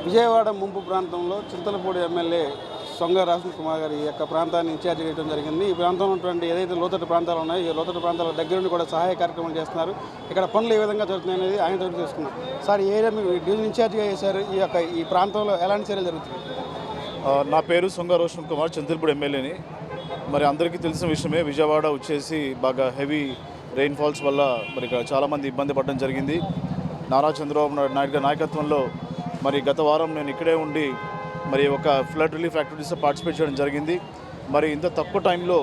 విజయవాడ ముంపు ప్రాంతంలో చింతలపూడి ఎమ్మెల్యే సొంగ రోషన్ కుమార్ గారి యొక్క ప్రాంతాన్ని ఇన్ఛార్జ్ చేయడం జరిగింది. ఈ ప్రాంతంలో ఉన్నటువంటి ఏదైతే లోతట్టు ప్రాంతాలు ఉన్నాయో ఈ లోతట్టు ప్రాంతాల దగ్గర నుండి కూడా సహాయ కార్యక్రమాలు చేస్తున్నారు. ఇక్కడ పనులు ఏ విధంగా జరుగుతున్నాయి అనేది ఆయన దగ్గర తెలుసుకున్నాం. సార్, ఈ ఏరియా మీరు డివిజన్ ఇన్ఛార్జ్గా చేశారు. ఈ ప్రాంతంలో ఎలాంటి చర్యలు జరుగుతున్నాయి? నా పేరు సొంగ రోషన్ కుమార్, చింతలపూడి ఎమ్మెల్యేని. మరి అందరికీ తెలిసిన విషయమే, విజయవాడ వచ్చేసి బాగా హెవీ రెయిన్ఫాల్స్ వల్ల మరి ఇక్కడ చాలామంది ఇబ్బంది పడడం జరిగింది. నారా చంద్రబాబు నాయుడు గారి నాయకత్వంలో మరి గత వారం నేను ఇక్కడే ఉండి మరి ఒక ఫ్లడ్ రిలీఫ్ యాక్టివిటీస్లో పార్టిసిపేట్ చేయడం జరిగింది. మరి ఇంత తక్కువ టైంలో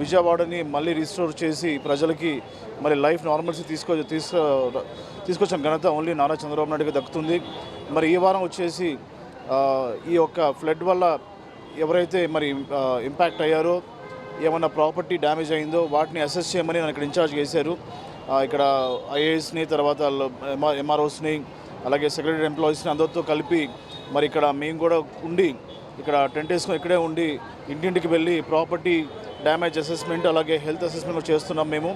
విజయవాడని మళ్ళీ రిస్టోర్ చేసి ప్రజలకి మరి లైఫ్ నార్మల్సీ తీసుకొచ్చిన ఘనత ఓన్లీ నారా చంద్రబాబు నాయుడుకి దక్కుతుంది. మరి ఈ వారం వచ్చేసి ఈ యొక్క ఫ్లడ్ వల్ల ఎవరైతే మరి ఇంపాక్ట్ అయ్యారో, ఏమన్నా ప్రాపర్టీ డ్యామేజ్ అయిందో వాటిని అసెస్ చేయమని నన్ను ఇక్కడ ఇన్ఛార్జ్ చేశారు. ఇక్కడ ఐఏఎస్ని, తర్వాత ఎంఆర్ఓస్ని, అలాగే సెక్రటరీ ఎంప్లాయీస్ని అందరితో కలిపి మరి ఇక్కడ మేము కూడా ఉండి ఇక్కడ టెంట్ వేసుకొని ఇక్కడే ఉండి ఇంటింటికి వెళ్ళి ప్రాపర్టీ డ్యామేజ్ అసెస్మెంట్ అలాగే హెల్త్ అసెస్మెంట్ కూడా చేస్తున్నాం మేము.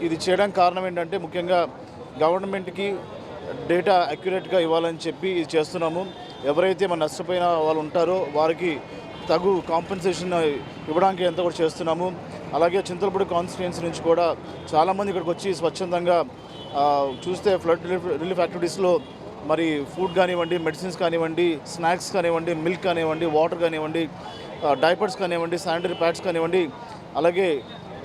ఇది చేయడానికి కారణం ఏంటంటే ముఖ్యంగా గవర్నమెంట్కి డేటా అక్యురేట్గా ఇవ్వాలని చెప్పి ఇది చేస్తున్నాము. ఎవరైతే మన నష్టపోయిన వాళ్ళు ఉంటారో వారికి తగు కాంపెన్సేషన్ ఇవ్వడానికి ఎంత కూడా చేస్తున్నాము. అలాగే చింతలపూడి కాన్స్టిట్యుయెన్సీ నుంచి కూడా చాలామంది ఇక్కడికి వచ్చి స్వచ్ఛందంగా చూస్తే ఫ్లడ్ రిలీఫ్ యాక్టివిటీస్లో మరి ఫుడ్ కానివ్వండి, మెడిసిన్స్ కానివ్వండి, స్నాక్స్ కానివ్వండి, మిల్క్ కానివ్వండి, వాటర్ కానివ్వండి, డైపర్స్ కానివ్వండి, శానిటరీ ప్యాడ్స్ కానివ్వండి, అలాగే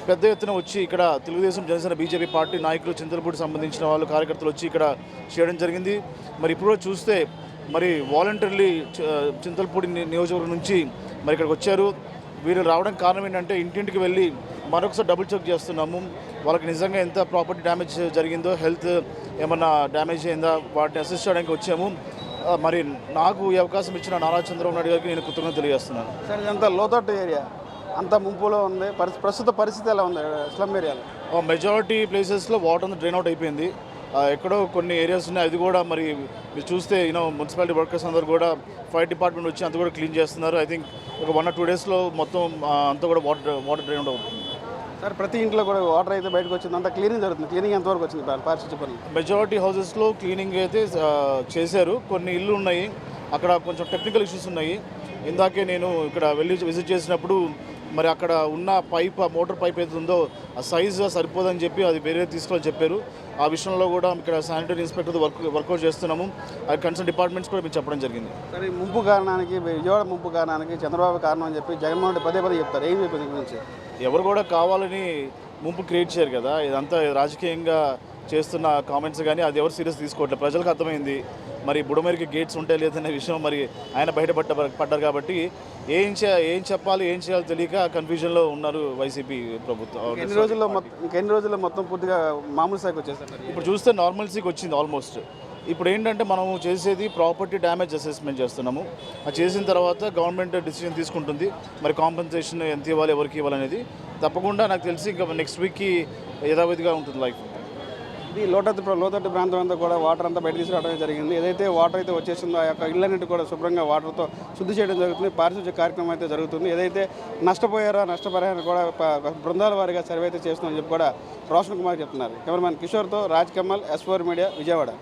పెద్ద ఎత్తున వచ్చి ఇక్కడ తెలుగుదేశం, జనసేన, బీజేపీ పార్టీ నాయకులు, చింతలపూడి సంబంధించిన వాళ్ళు, కార్యకర్తలు వచ్చి ఇక్కడ చేయడం జరిగింది. మరి ఇప్పుడు చూస్తే మరి వాలంటీర్లీ చింతలపూడి నియోజకవర్గం నుంచి మరి ఇక్కడికి వచ్చారు. వీళ్ళు రావడానికి కారణం ఏంటంటే ఇంటింటికి వెళ్ళి మరొకసారి డబుల్ చెక్ చేస్తున్నాము. వాళ్ళకి నిజంగా ఎంత ప్రాపర్టీ డ్యామేజ్ జరిగిందో, హెల్త్ ఏమన్నా డ్యామేజ్ అయిందా వాటిని అసెస్ చేయడానికి వచ్చాము. మరి నాకు ఈ అవకాశం ఇచ్చిన నారా చంద్రబాబు నాయుడు గారికి నేను కృతజ్ఞతలు తెలియజేస్తున్నాను. సార్, ఇదంతా లోతట్టు ఏరియా, అంత ముంపులో ఉంది. ప్రస్తుత పరిస్థితి ఎలా ఉంది స్లమ్ ఏరియాలో? మెజారిటీ ప్లేసెస్లో వాటర్ అంతా డ్రైన్ అవుట్ అయిపోయింది. ఎక్కడో కొన్ని ఏరియాస్ ఉన్నాయి, అది కూడా మరి మీరు చూస్తే మున్సిపాలిటీ వర్కర్స్ అందరూ కూడా ఫైర్ డిపార్ట్మెంట్ వచ్చి అంతా కూడా క్లీన్ చేస్తున్నారు. ఐ థింక్ ఒక 1 or 2 daysలో మొత్తం అంతా కూడా వాటర్ డ్రైన్ అవుట్ అవుతుంది. సార్, ప్రతి ఇంట్లో కూడా వాటర్ అయితే బయటకు వచ్చింది, అంతా క్లీనింగ్ జరుగుతుంది. క్లీనింగ్ ఎంతవరకు వచ్చింది పారిశుద్ధ్య పనులు? మెజారిటీ హౌసెస్లో క్లీనింగ్ అయితే చేశారు. కొన్ని ఇల్లు ఉన్నాయి, అక్కడ కొంచెం టెక్నికల్ ఇష్యూస్ ఉన్నాయి. ఇందాకే నేను ఇక్కడ వెళ్ళి విజిట్ చేసినప్పుడు మరి అక్కడ ఉన్న మోటార్ పైప్ ఏది ఉందో ఆ సైజు సరిపోదని చెప్పి అది వేరే తీసుకోవాలని చెప్పారు. ఆ విషయంలో కూడా ఇక్కడ శానిటరీ ఇన్స్పెక్టర్ వర్కౌట్ చేస్తున్నాము. అది కన్సర్న్ డిపార్ట్మెంట్స్ కూడా మేము చెప్పడం జరిగింది. సరే, ముంపు కారణానికి, విజయవాడ ముంపు కారణానికి చంద్రబాబు కారణం అని చెప్పి జగన్మోహన్ రెడ్డి పదే చెప్తారు. ఏం చెప్పారు దీని గురించి? ఎవరు కూడా కావాలని ముంపు క్రియేట్ చేయరు కదా, ఇదంతా రాజకీయంగా చేస్తున్న కామెంట్స్. కానీ అది ఎవరు సీరియస్ తీసుకోవట్లేదు. ప్రజలకు అర్థమైంది మరి బుడమేరికి గేట్స్ ఉంటాయి లేదనే విషయం. మరి ఆయన బయటపడ్డారు కాబట్టి ఏం చెప్పాలి, ఏం చేయాలో తెలియక కన్ఫ్యూజన్లో ఉన్నారు వైసీపీ ప్రభుత్వం. ఇంకెన్ని రోజుల్లో మొత్తం పూర్తిగా మామూలు స్థాయికి వచ్చేస్తారు. ఇప్పుడు చూస్తే నార్మల్సీకి వచ్చింది ఆల్మోస్ట్. ఇప్పుడు ఏంటంటే మనము చేసేది ప్రాపర్టీ డ్యామేజ్ అసెస్మెంట్ చేస్తున్నాము. అది చేసిన తర్వాత గవర్నమెంట్ డిసిజన్ తీసుకుంటుంది మరి కాంపెన్సేషన్ ఎంత ఇవ్వాలి, ఎవరికి ఇవ్వాలనేది. తప్పకుండా నాకు తెలిసి ఇంకా నెక్స్ట్ వీక్కి యథావిధిగా ఉంటుంది లైఫ్. ఇది లోతట్టు ప్రాంతం అంతా కూడా వాటర్ అంతా బయట తీసుకురావడం జరిగింది. ఏదైతే వాటర్ అయితే వచ్చేసిందో ఆ యొక్క ఇళ్ళన్నిటి కూడా శుభ్రంగా వాటర్తో శుద్ధి చేయడం జరుగుతుంది. పారిశుద్ధ్య కార్యక్రమం అయితే జరుగుతుంది. ఏదైతే నష్టపరిహారం కూడా బృందాల వారీగా సర్వే అయితే చేస్తుందని చెప్పి కూడా రోషన్ కుమార్ చెప్తున్నారు. కెమెరామెన్ కిషోర్తో రాజ్ కమల్, S4 మీడియా, విజయవాడ.